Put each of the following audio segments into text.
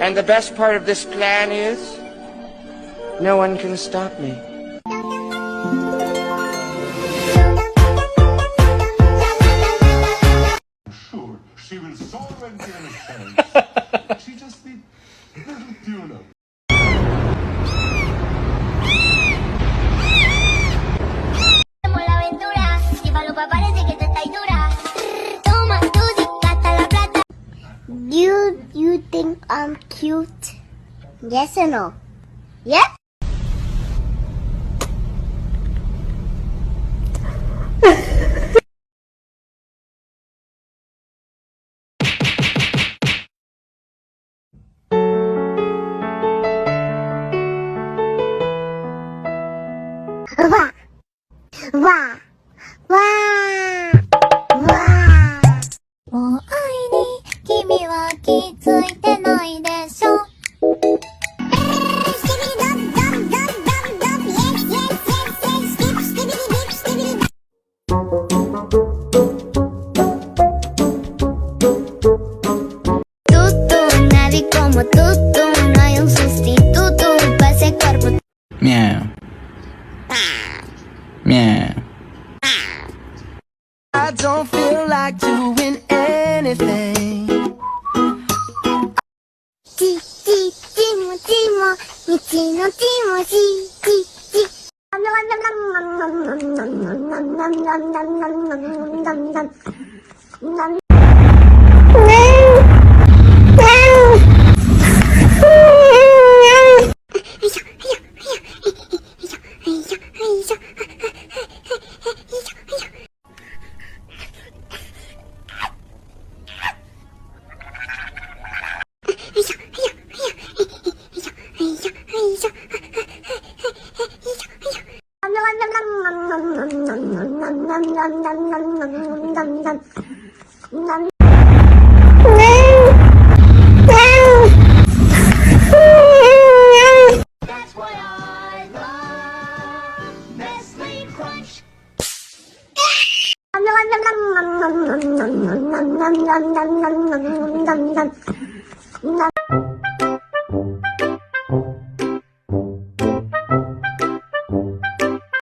And the best part of this plan is, no one can stop me. Sure, she will solve and give a chance. She just need little tuna. You think I'm cute? Yes or no? Yes? Wah! Wah! Wah! Wah! もう愛に君は気づいてないでしょ。Tutu, nadie como tutu, no hay un sustituto para ese cuerpo. Meow. Meow. I don't feel like doing anything. ちちちもちもみちのちもちちち。That's why I love Nestle Crunch.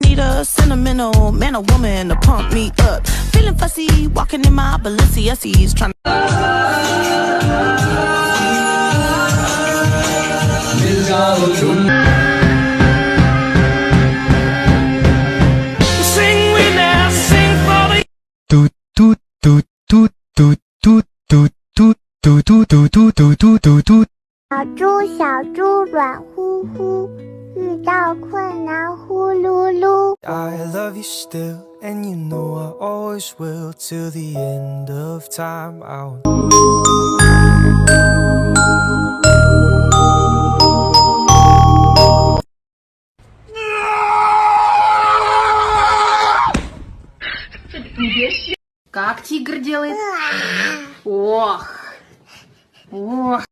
Need a sentimental man or woman to pump me up. Feeling fussy, walking in my Balenciennes, trying sing with us, sing for the Toot toot toot toot toot toot toot toot toot toot toot toot toot toot. 小猪小猪软乎乎，遇到困难呼噜噜。 I love you still, and you know I always will. Till the end of time, I'll. Как тигр делает? Ох! Ох!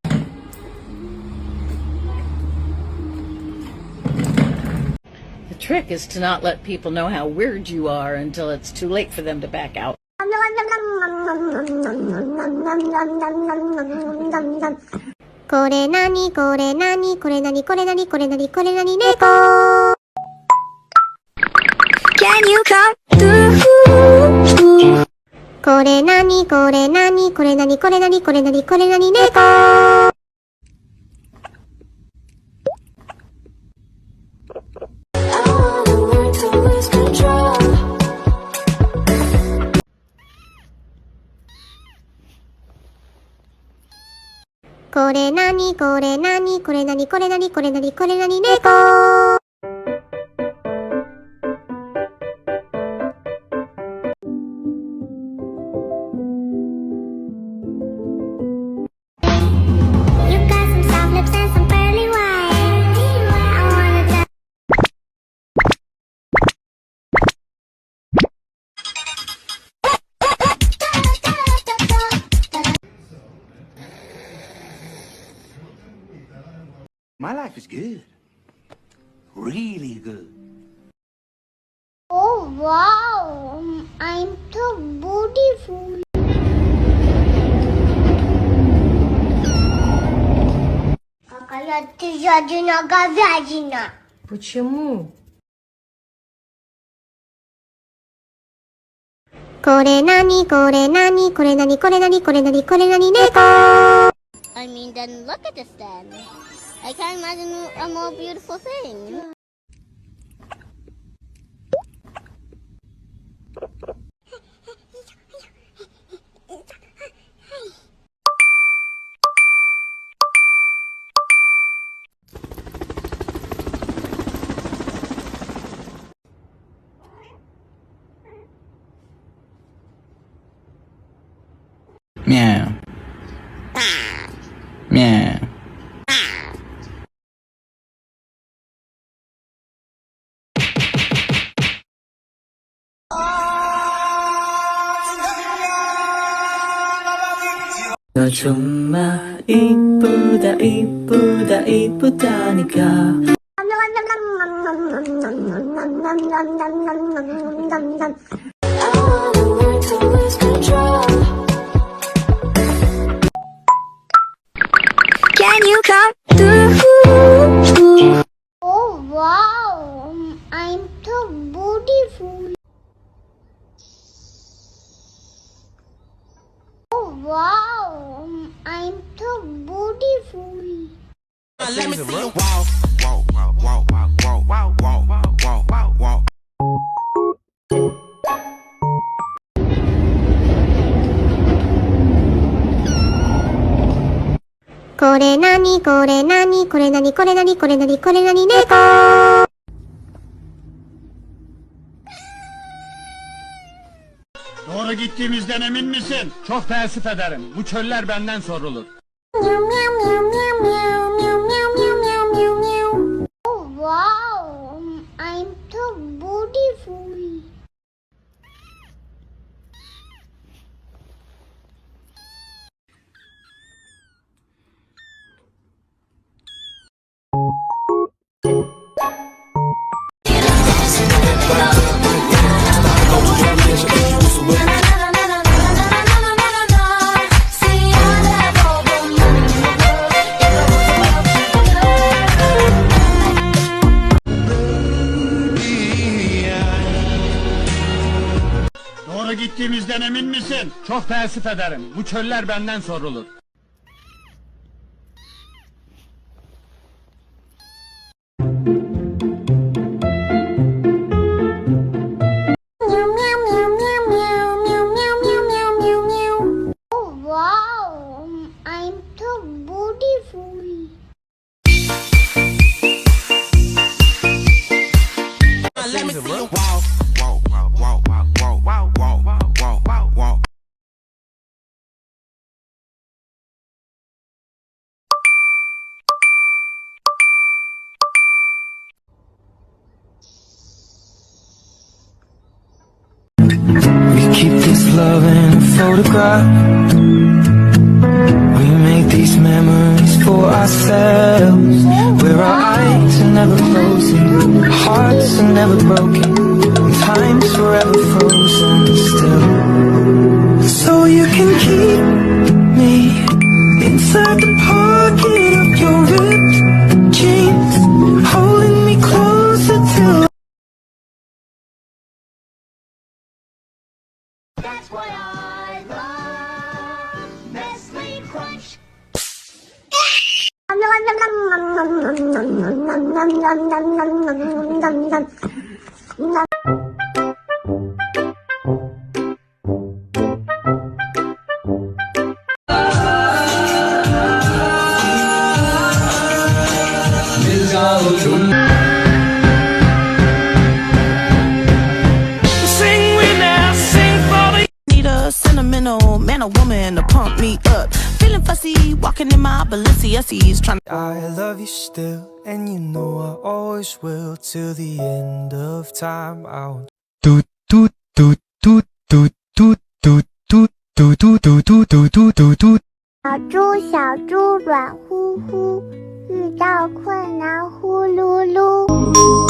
The trick is to not let people know how weird you are until it's too late for them to back out. これなにこれなにこれなにこれなにこれなにこれなに猫。Can you come through? これなにこれなにこれなにこれなにこれなにこれなに猫。これなにこれなにこれなにこれなにこれなにこれなに猫。My life is good. Really good. Oh wow, I'm so beautiful. Какая ты жадина говядина. Почему? これなにこれなにこれなにこれなにこれなにこれなに猫 I mean then look at this then. I can't imagine a more beautiful thing. Meow. Meow. 너 정말 이쁘다 이쁘다 이쁘다니까 Can you come through? Oh wow, I'm so beautiful. Oh wow, I'm so beautiful. Let me see you walk, walk, walk, walk, walk, walk, walk, walk, walk, walk, walk. Kore nani, kore nani, kore nani, kore nani, kore nani, kore nani, neko. Doğru gittiğimizden emin misin? Çok teessüf ederim. Bu çöller benden sorulur. Meow, meow, meow, meow, meow, meow, meow, meow, meow, meow. Oh wow, I'm so beautiful. Doğru gittiğimizden emin misin? Çok teessüf ederim. Bu çöller benden sorulur. Meow, meow, meow, meow, meow, meow, meow, meow, meow, meow, meow. Oh wow, I'm so beautiful. Let me see you walk, walk, walk, walk, walk, walk, walk, walk, walk, walk, walk. We keep this love in a photograph. We make these memories for ourselves, where our eyes are never closing, hearts are never broken, and time's forever frozen still. So you can keep me inside the pocket of your ripped jeans, holding me closer till That's why I love Nestle Crunch. Sentimental man or woman to pump me up. Feeling fussy, walking in my Balenciennes, trying to. I love you still, and you know I always will till the end of time. I'll toot toot toot toot toot toot toot toot toot toot toot toot toot toot toot. 小猪小猪软乎乎，遇到困难呼噜噜。